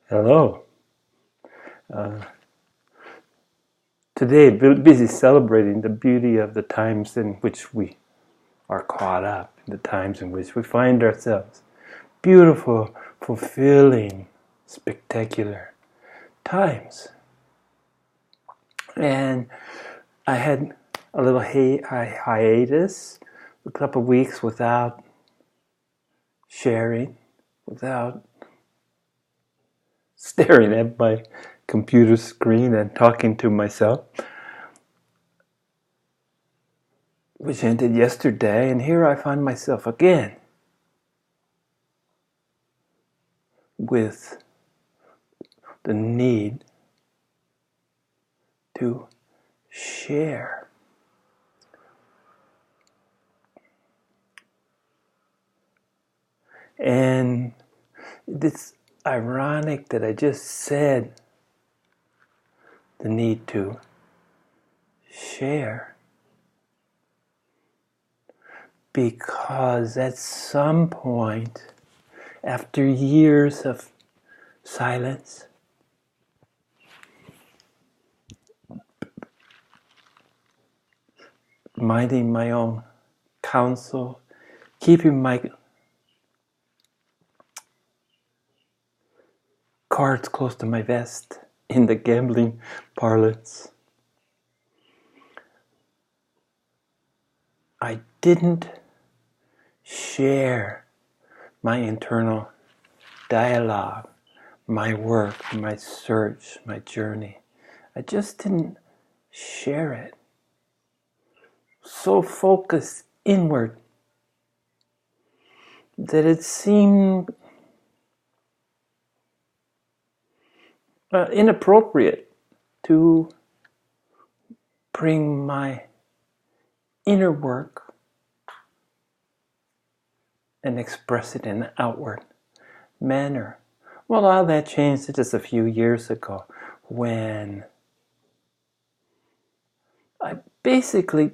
Hello. Today, busy celebrating the beauty of the times in which we are caught up, the times in which we find ourselves. Beautiful, fulfilling, spectacular times. And I had a little hiatus, a couple of weeks without sharing, without staring at my computer screen and talking to myself, which ended yesterday, and here I find myself again with the need to share. And it's ironic that I just said the need to share, because at some point, after years of silence, minding my own counsel, keeping my cards close to my vest in the gambling parlance, I didn't share my internal dialogue, my work, my search, my journey. I just didn't share it. So focused inward that it seemed inappropriate to bring my inner work and express it in an outward manner. Well, all that changed just a few years ago when I basically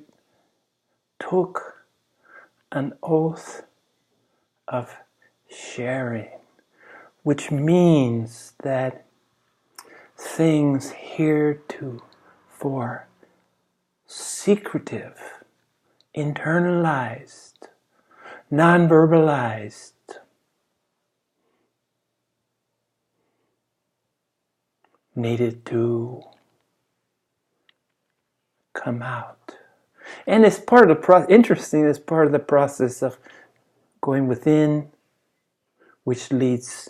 took an oath of sharing, which means that things heretofore secretive, internalized, non-verbalized, needed to come out. And it's part of the interesting, it's part of the process of going within, which leads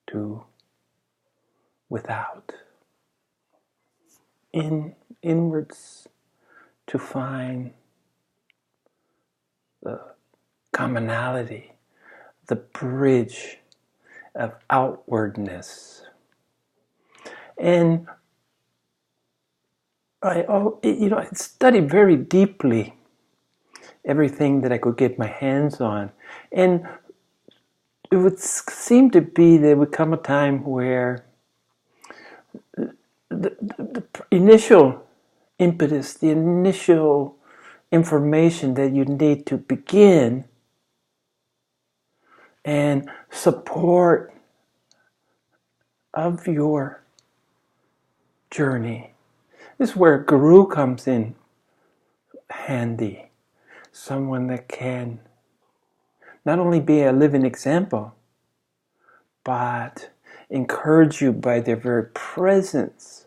to without. Inwards to find the commonality, the bridge of outwardness. And I studied very deeply everything that I could get my hands on. And it would seem to be there would come a time where the initial impetus, the initial information that you need to begin and support of your journey. This is where a guru comes in handy. Someone that can not only be a living example, but encourage you by their very presence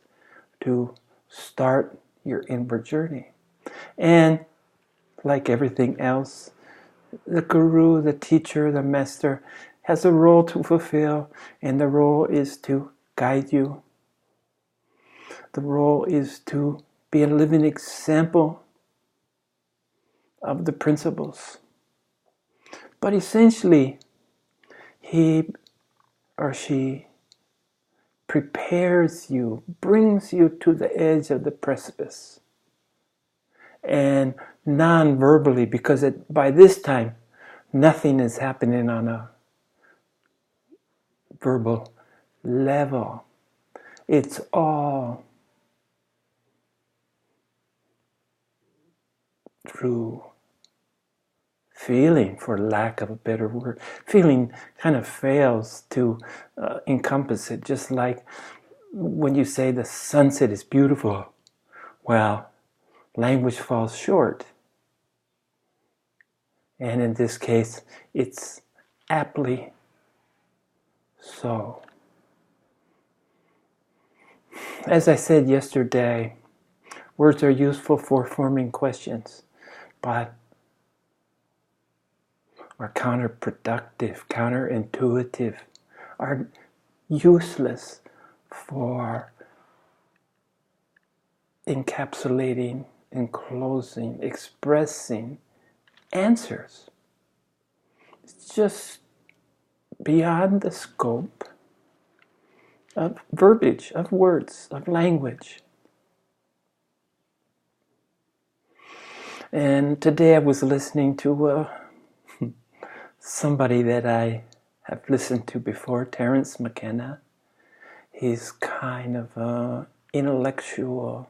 to start your inward journey. And like everything else, the guru, the teacher, the master has a role to fulfill, and the role is to guide you. The role is to be a living example of the principles. But essentially, he or she prepares you, brings you to the edge of the precipice. And non-verbally, because by this time, nothing is happening on a verbal level. It's all through feeling, for lack of a better word. Feeling kind of fails to encompass it, just like when you say the sunset is beautiful. Well, language falls short. And in this case, it's aptly so. As I said yesterday, words are useful for forming questions, but are counterproductive, counterintuitive, are useless for encapsulating, enclosing, expressing answers. It's just beyond the scope of verbiage, of words, of language. And today I was listening to somebody that I have listened to before, Terence McKenna. He's kind of an intellectual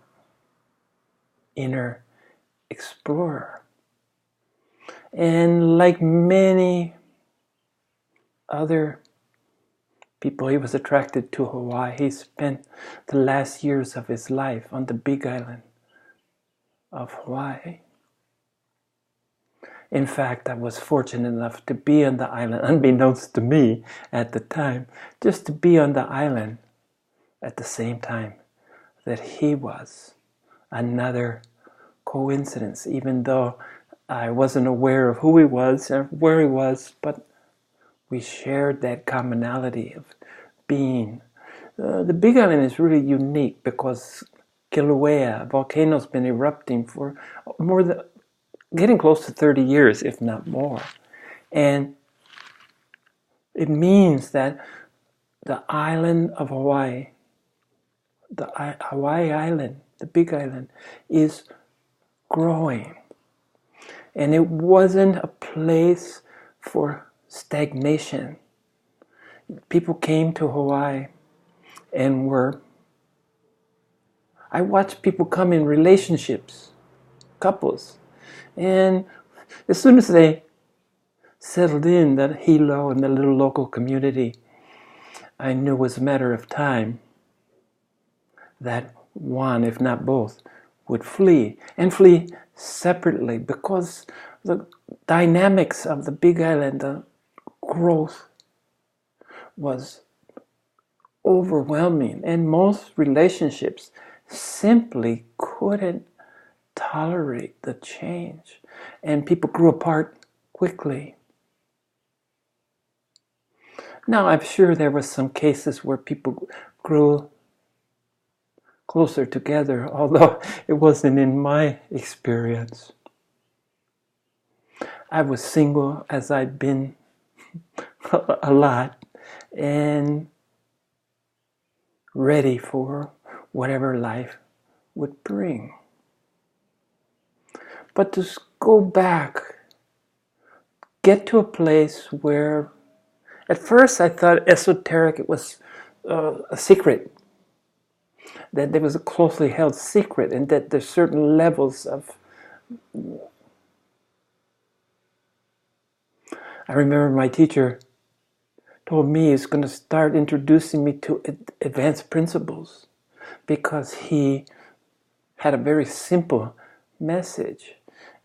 inner explorer. And like many other people, he was attracted to Hawaii. He spent the last years of his life on the Big Island of Hawaii. In fact, I was fortunate enough to be on the island, unbeknownst to me at the time, just to be on the island at the same time that he was. Another coincidence, even though I wasn't aware of who he was or where he was, but we shared that commonality of being. The Big Island is really unique because Kilauea, volcano's been erupting for more than, getting close to 30 years, if not more. And it means that the island of Hawaii, the Hawaii Island, the Big Island, is growing. And it wasn't a place for stagnation. People came to Hawaii and I watched people come in relationships, couples, and as soon as they settled in that Hilo and the little local community, I knew it was a matter of time that one, if not both, would flee, and flee separately, because the dynamics of the Big Island, the growth was overwhelming, and most relationships simply couldn't tolerate the change, and people grew apart quickly. Now, I'm sure there were some cases where people grew closer together, although it wasn't in my experience. I was single, as I'd been a lot, and ready for whatever life would bring. But to go back, get to a place where, at first I thought esoteric, it was a secret, that there was a closely held secret, and that there's certain levels of... I remember my teacher told me he's going to start introducing me to advanced principles, because he had a very simple message.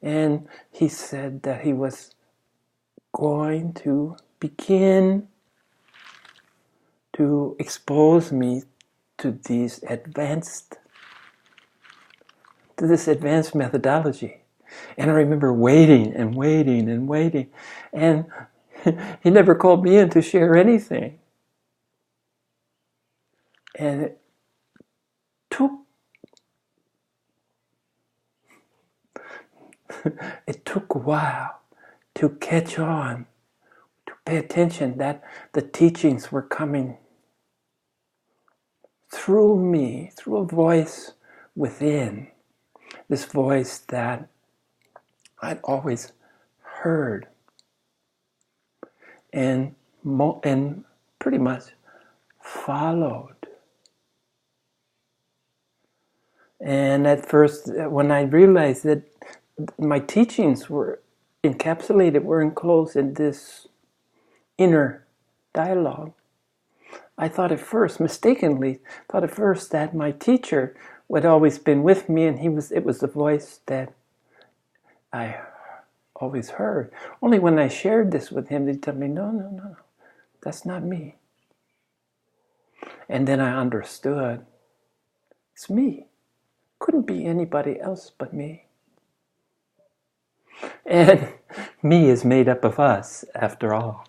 And he said that he was going to begin to expose me to this advanced methodology. And I remember waiting and waiting and waiting, and he never called me in to share anything. And it took a while to catch on, to pay attention that the teachings were coming through me, through a voice within, this voice that I'd always heard and pretty much followed. And at first, when I realized that my teachings were encapsulated, we're enclosed in this inner dialogue. I thought at first, mistakenly, that my teacher had always been with me, and it was the voice that I always heard. Only when I shared this with him, he told me, no, that's not me. And then I understood, it's me. Couldn't be anybody else but me. And me is made up of us, after all.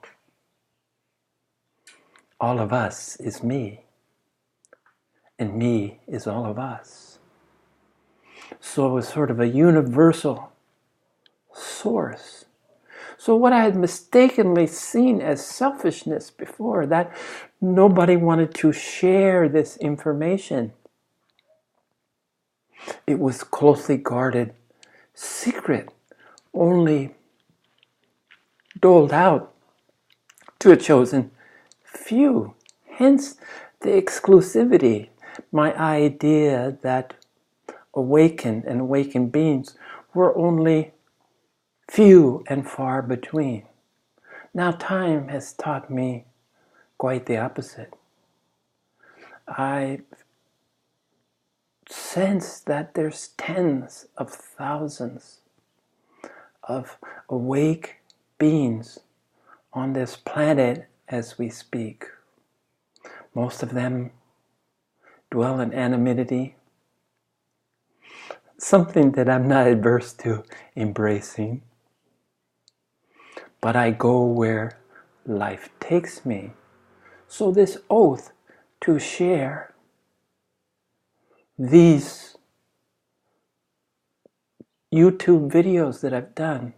All of us is me. And me is all of us. So it was sort of a universal source. So what I had mistakenly seen as selfishness before, that nobody wanted to share this information, it was closely guarded, secret, only doled out to a chosen few. Hence the exclusivity, my idea that awakened and awakened beings were only few and far between. Now time has taught me quite the opposite. I sense that there's tens of thousands of awake beings on this planet as we speak. Most of them dwell in anonymity, something that I'm not adverse to embracing. But I go where life takes me. So this oath to share these YouTube videos that I've done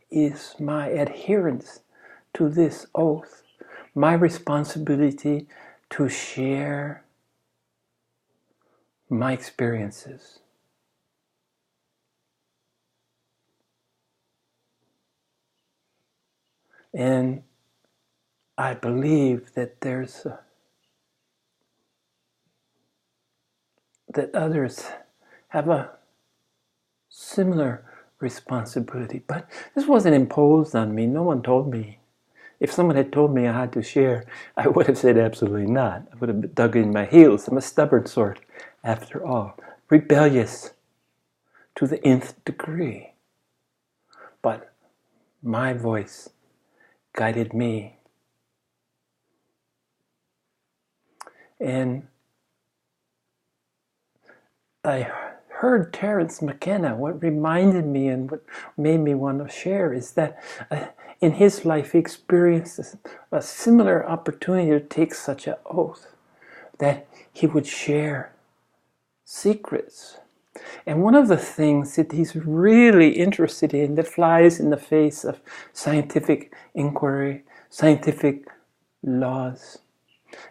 is my adherence to this oath, my responsibility to share my experiences. And I believe that that others have a similar responsibility. But this wasn't imposed on me. No one told me. If someone had told me I had to share, I would have said absolutely not. I would have dug in my heels. I'm a stubborn sort, after all. Rebellious to the nth degree. But my voice guided me. And I heard Terence McKenna. What reminded me and what made me want to share is that in his life he experienced a similar opportunity to take such an oath, that he would share secrets. And one of the things that he's really interested in, that flies in the face of scientific inquiry, scientific laws,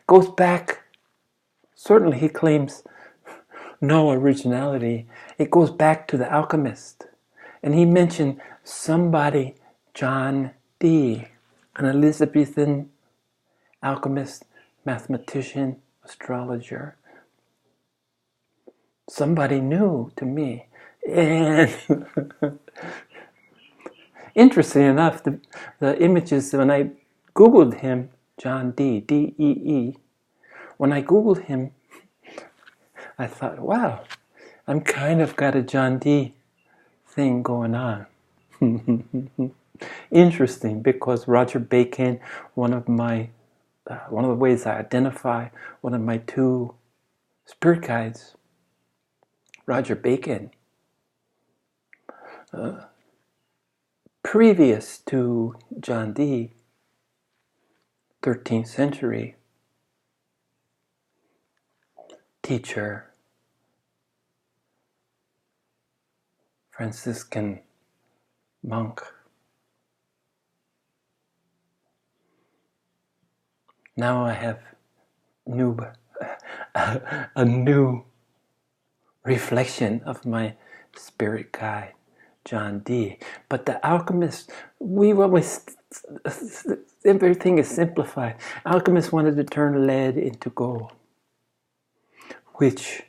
goes back, certainly he claims no originality. It goes back to the Alchemist. And he mentioned somebody, John Dee, an Elizabethan alchemist, mathematician, astrologer. Somebody new to me. And interesting enough, the images, when I Googled him, John Dee, D-E-E, when I Googled him, I thought, wow, I'm kind of got a John Dee thing going on. Interesting, because Roger Bacon, one of the ways I identify one of my two spirit guides, Roger Bacon, previous to John Dee, 13th century teacher, Franciscan monk. Now I have a new reflection of my spirit guide, John Dee. But the Alchemist, everything is simplified. Alchemists wanted to turn lead into gold, which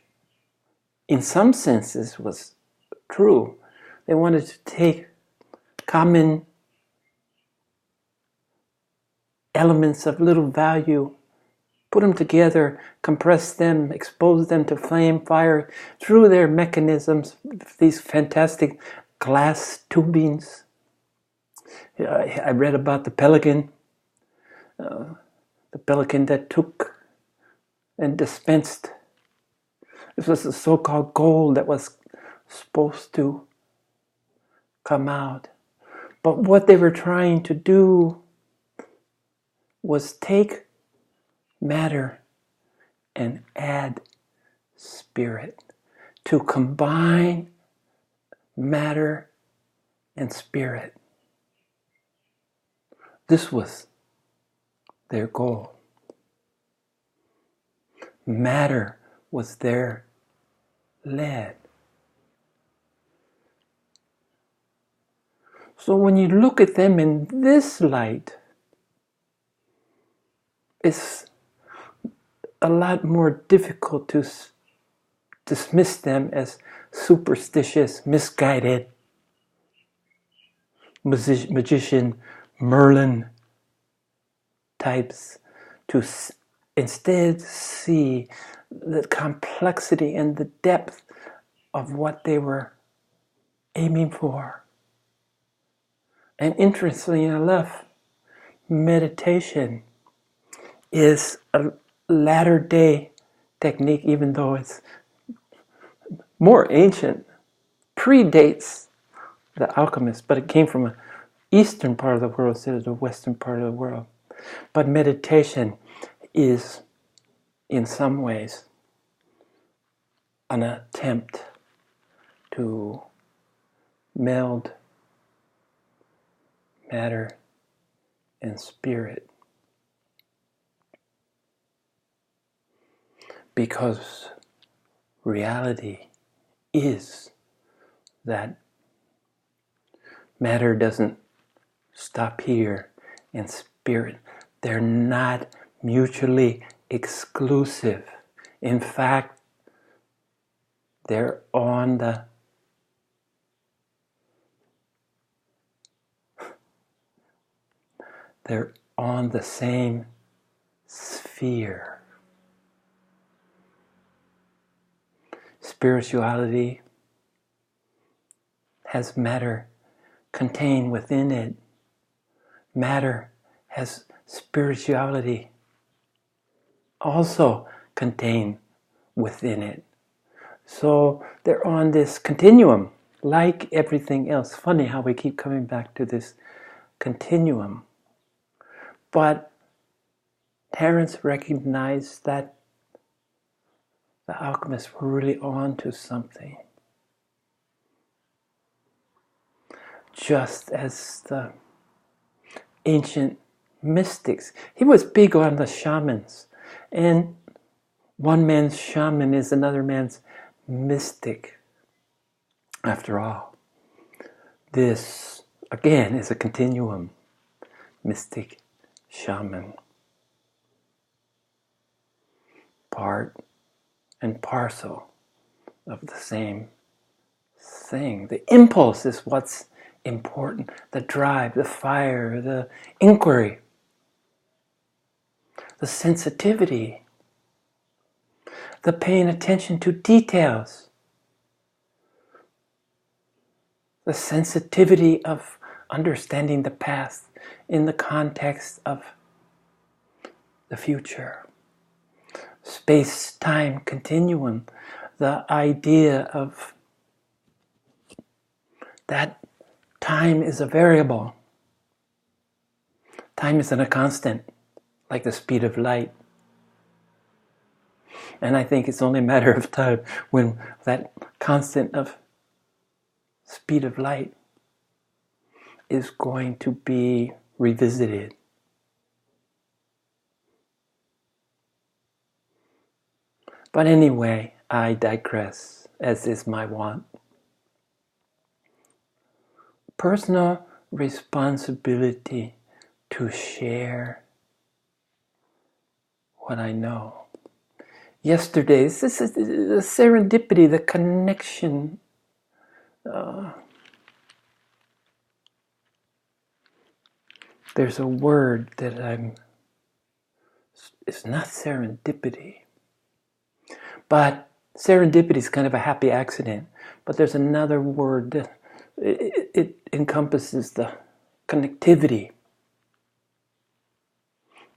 in some senses was true. They wanted to take common elements of little value, put them together, compress them, expose them to flame, fire, through their mechanisms, these fantastic glass tubings. I read about the pelican that took and dispensed. This was the so-called gold that was supposed to come out. But what they were trying to do was take matter and add spirit, to combine matter and spirit. This was their goal. Matter was their lead. So when you look at them in this light, it's a lot more difficult to dismiss them as superstitious, misguided, magician, Merlin types, to instead see the complexity and the depth of what they were aiming for. And interestingly enough, meditation is a latter-day technique, even though it's more ancient, predates the Alchemist, but it came from an eastern part of the world instead of the western part of the world. But meditation is, in some ways, an attempt to meld matter and spirit, because reality is that matter doesn't stop here and spirit, they're not mutually exclusive. In fact, they're on the same sphere. Spirituality has matter contained within it. Matter has spirituality also contained within it. So they're on this continuum, like everything else. Funny how we keep coming back to this continuum. But Terence recognized that the alchemists were really on to something. Just as the ancient mystics. He was big on the shamans. And one man's shaman is another man's mystic. After all, this, again, is a continuum. Mystic, shaman. Part and parcel of the same thing. The impulse is what's important. The drive, the fire, the inquiry, the sensitivity, the paying attention to details, the sensitivity of understanding the past in the context of the future. Space-time continuum, the idea of that time is a variable. Time isn't a constant, like the speed of light. And I think it's only a matter of time when that constant of speed of light is going to be revisited. But anyway, I digress, as is my wont. Personal responsibility to share what I know. Yesterday's, this is the serendipity, the connection There's a word that it's not serendipity, but serendipity is kind of a happy accident. But there's another word that it encompasses the connectivity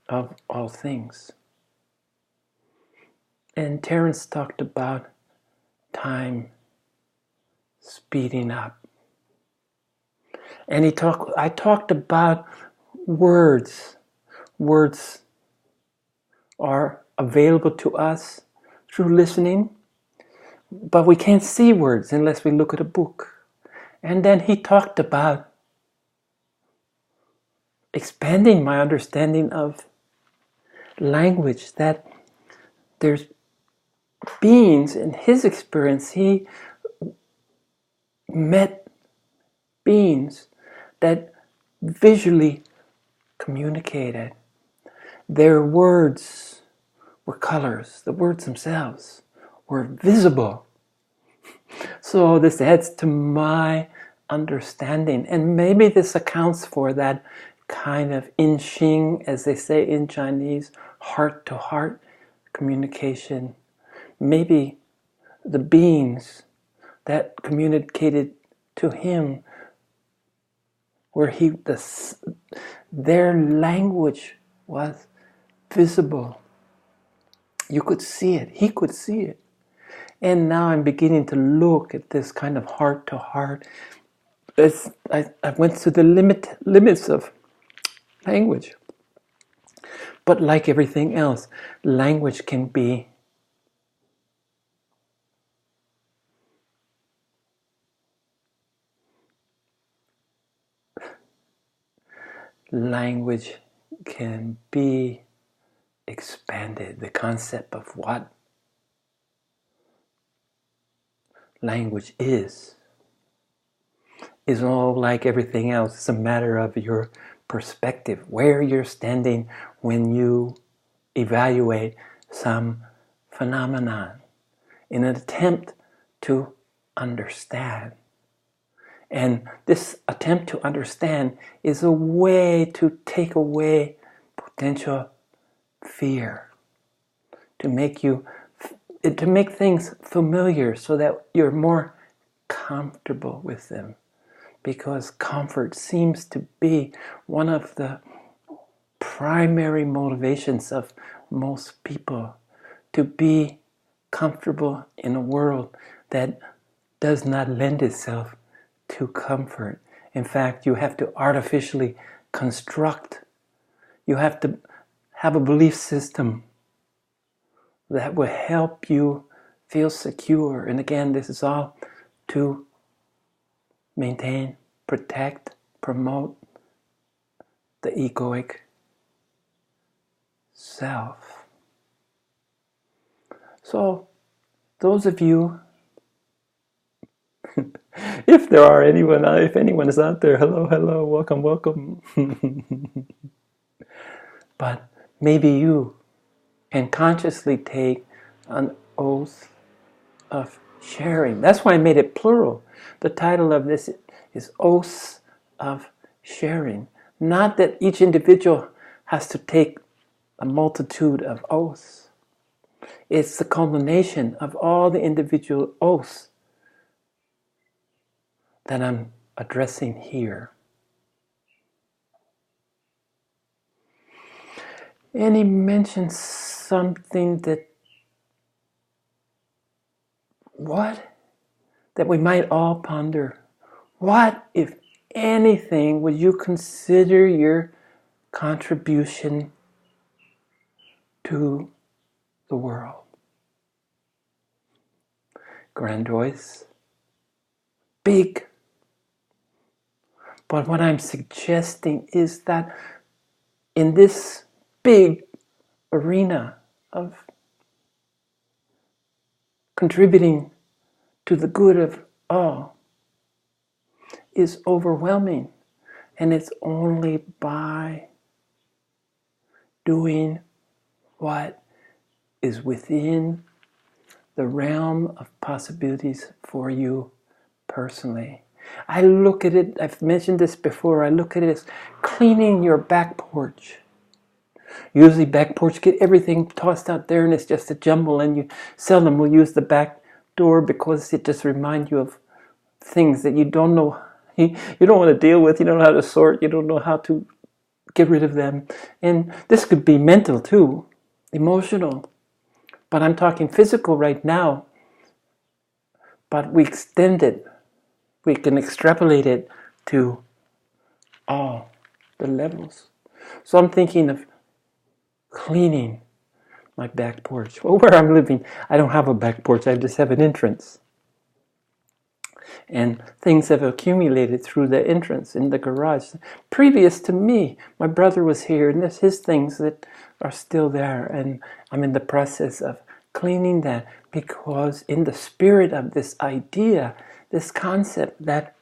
of all things. And Terence talked about time speeding up. And I talked about words. Words are available to us through listening, but we can't see words unless we look at a book. And then he talked about expanding my understanding of language, that there's beings, in his experience, he met beings that visually communicated. Their words were colors. The words themselves were visible. So this adds to my understanding. And maybe this accounts for that kind of in-xing, as they say in Chinese, heart-to-heart communication. Maybe the beings that communicated to him where their language was visible. You could see it. He could see it. And now I'm beginning to look at this kind of heart to heart. I went to the limits of language. But like everything else, language can be expanded. The concept of what language is all like everything else. It's a matter of your perspective, where you're standing when you evaluate some phenomenon in an attempt to understand. And this attempt to understand is a way to take away potential fear, to make things familiar so that you're more comfortable with them. Because comfort seems to be one of the primary motivations of most people, to be comfortable in a world that does not lend itself to comfort. In fact, you have to artificially construct. You have to have a belief system that will help you feel secure. And again, this is all to maintain, protect, promote the egoic self. So, those of you, if anyone is out there, hello, welcome. But maybe you can consciously take an oath of sharing. That's why I made it plural. The title of this is Oaths of Sharing. Not that each individual has to take a multitude of oaths. It's the culmination of all the individual oaths that I'm addressing here. And he mentions something that we might all ponder. What, if anything, would you consider your contribution to the world? Grandiose? Big? But what I'm suggesting is that in this big arena of contributing to the good of all is overwhelming. And it's only by doing what is within the realm of possibilities for you personally. I look at it, I've mentioned this before, I look at it as cleaning your back porch. Usually back porch, get everything tossed out there and it's just a jumble, and you seldom will use the back door because it just reminds you of things that you don't know, you don't want to deal with, you don't know how to sort, you don't know how to get rid of them. And this could be mental too, emotional. But I'm talking physical right now. But we extend it, we can extrapolate it to all the levels. So I'm thinking of cleaning my back porch. Well, where I'm living, I don't have a back porch, I just have an entrance. And things have accumulated through the entrance in the garage. Previous to me, my brother was here, and there's his things that are still there, and I'm in the process of cleaning that, because in the spirit of this idea, this concept that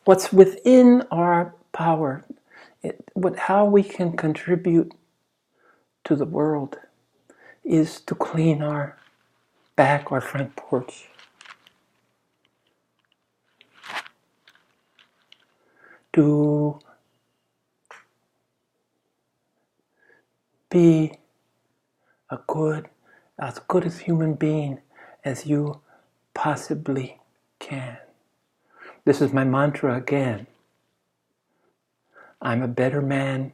what's within our power, how we can contribute to the world, is to clean our back, our front porch. To be as good as human being as you possibly can. This is my mantra again. I'm a better man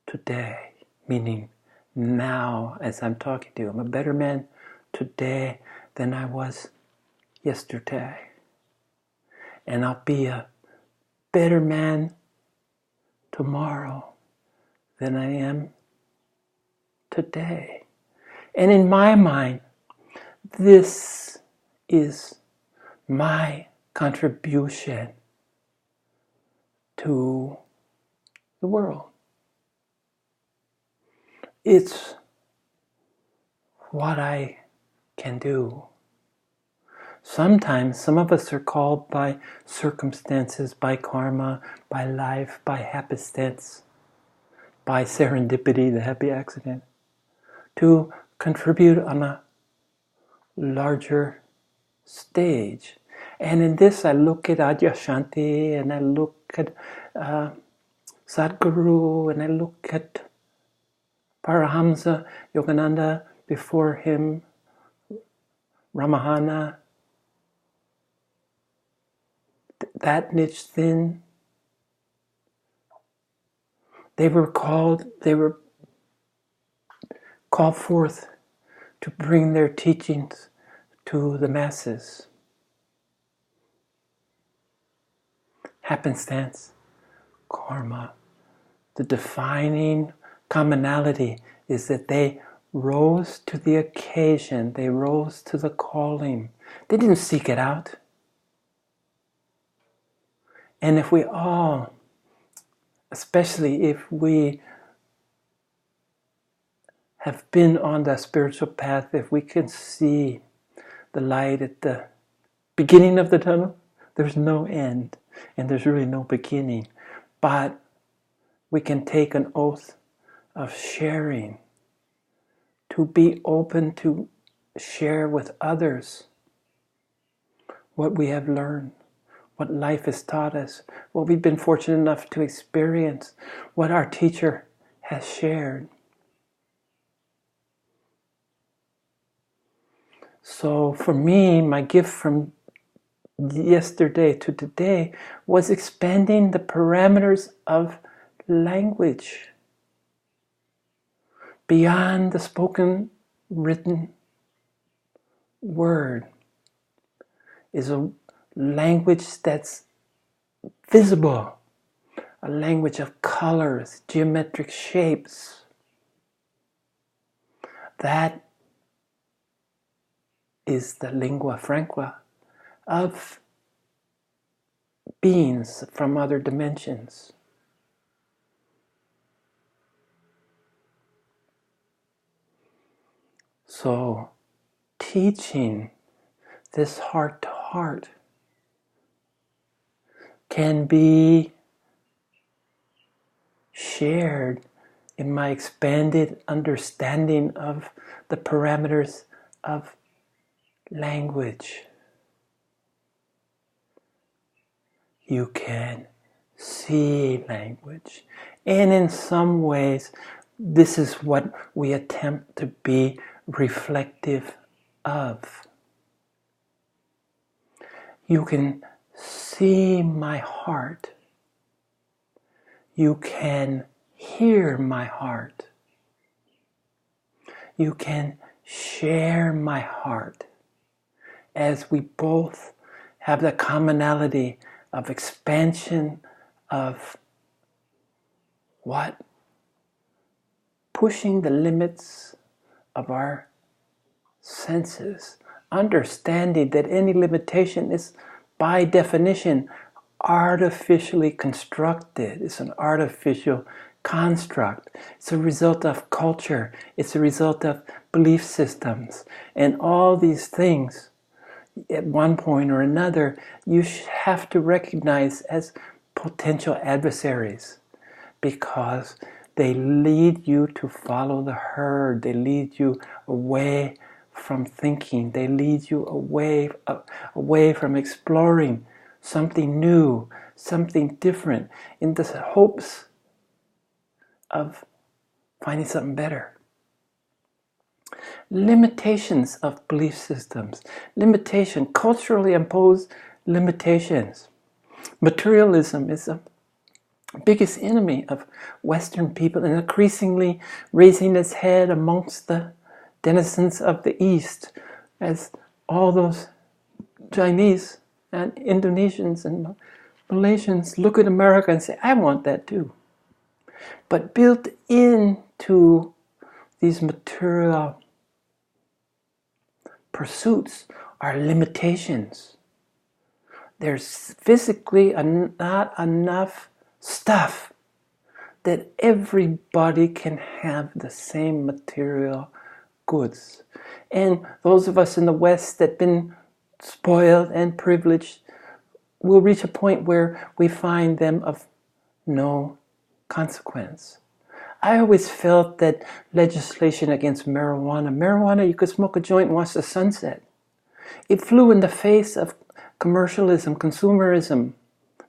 today, meaning now as I'm talking to you. I'm a better man today than I was yesterday. And I'll be a better man tomorrow than I am today. And in my mind, this is my contribution to the world. It's what I can do. Sometimes some of us are called by circumstances, by karma, by life, by happenstance, by serendipity, the happy accident, to contribute on a larger stage. And in this I look at Adyashanti, and I look at Sadhguru, and I look at Parahamsa Yogananda, before him Ramahana, that niche thin. They were called forth to bring their teachings to the masses. Happenstance, karma. The defining commonality is that they rose to the occasion, they rose to the calling. They didn't seek it out. And if we all, especially if we have been on the spiritual path, if we can see the light at the beginning of the tunnel, there's no end and there's really no beginning. But we can take an oath of sharing, to be open to share with others what we have learned, what life has taught us, what we've been fortunate enough to experience, what our teacher has shared. So for me, my gift from yesterday to today was expanding the parameters of language beyond the spoken, written word. Is a language that's visible, a language of colors, geometric shapes. That is the lingua franca of beings from other dimensions. So, teaching this heart to heart can be shared in my expanded understanding of the parameters of language. You can see language. And in some ways, this is what we attempt to be reflective of. You can see my heart. You can hear my heart. You can share my heart, as we both have the commonality of expansion of what? Pushing the limits of our senses, understanding that any limitation is by definition artificially constructed. It's an artificial construct. It's a result of culture. It's a result of belief systems. And all these things, at one point or another, you have to recognize as potential adversaries, because they lead you to follow the herd. They lead you away from thinking. They lead you away from exploring something new, something different, in the hopes of finding something better. Limitations of belief systems, culturally imposed limitations. Materialism is the biggest enemy of Western people, and increasingly raising its head amongst the denizens of the East, as all those Chinese and Indonesians and Malaysians look at America and say, I want that too. But built into these material pursuits are limitations. There's physically not enough stuff that everybody can have the same material goods. And those of us in the West that have been spoiled and privileged will reach a point where we find them of no consequence. I always felt that legislation against marijuana, you could smoke a joint and watch the sunset. It flew in the face of commercialism, consumerism,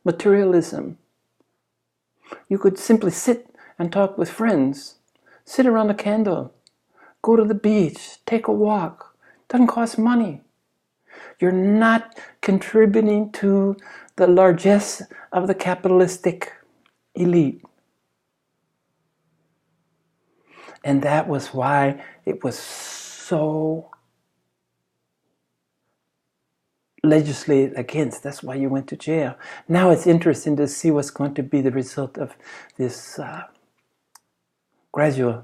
materialism. You could simply sit and talk with friends, sit around a candle, go to the beach, take a walk. Doesn't cost money. You're not contributing to the largesse of the capitalistic elite. And that was why it was so legislated against. That's why you went to jail. Now it's interesting to see what's going to be the result of this gradual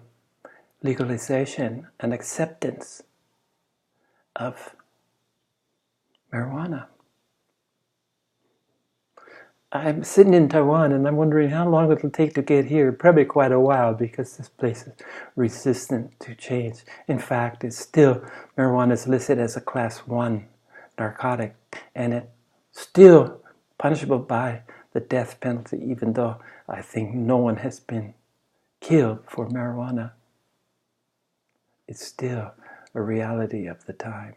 legalization and acceptance of marijuana. I'm sitting in Taiwan and I'm wondering how long it'll take to get here. Probably quite a while, because this place is resistant to change. In fact, marijuana is listed as a class 1 narcotic, and it's still punishable by the death penalty, even though I think no one has been killed for marijuana. It's still a reality of the time.